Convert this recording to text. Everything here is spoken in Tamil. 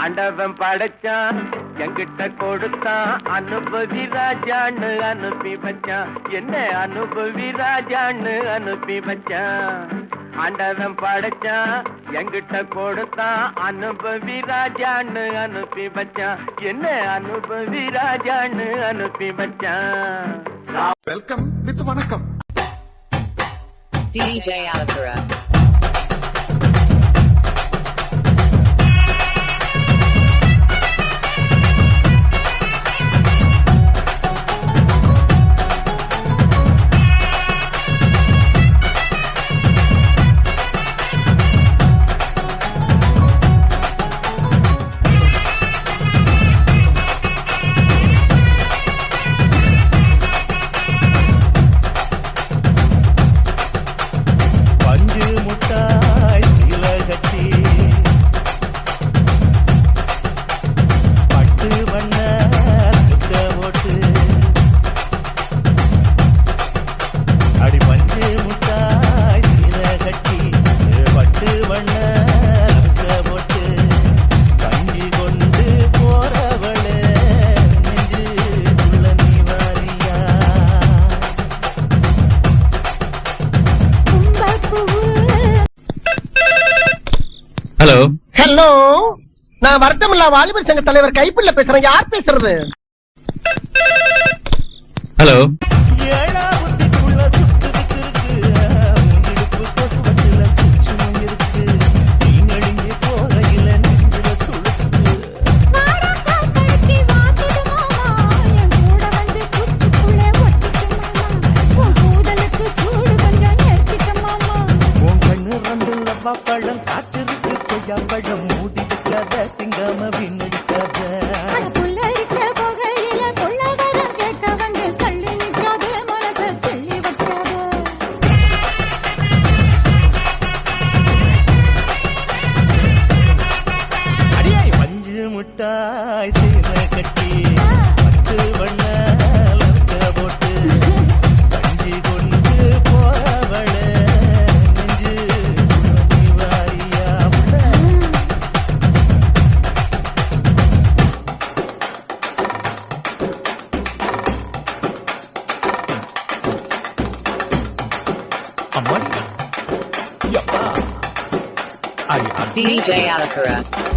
ஆண்டவன் படைச்சான் என்கிட்ட கொடுத்தான் அனுபவி ராஜான்னு அனுப்பி வச்சான் என்ன அனுபவி ராஜான்னு அனுப்பி வச்சான் ஆண்டவன் படைச்சான் என்கிட்ட கொடுத்தான் அனுபவி ராஜான்னு அனுப்பி வச்சான் என்ன அனுபவி ராஜான்னு அனுப்பி வச்சான். வெல்கம் வித் வணக்கம். DJ Alakura. ஹலோ ஹலோ, நான் வருத்தமில்லா வாலிபர் சங்க தலைவர் கைப்பிள்ள பேசுறேன். யார் பேசுறது? ஹலோ பழம் காற்றிருக்கு கொய்யா பழம் மூடி வைக்காத திங்காம வீணடிக்காத அடியாய் பஞ்சு முட்டாய் சீர கட்டி 10 வண்ண லக்க போட்டு கஞ்சி கொண்டு போறவள DJ Alakura.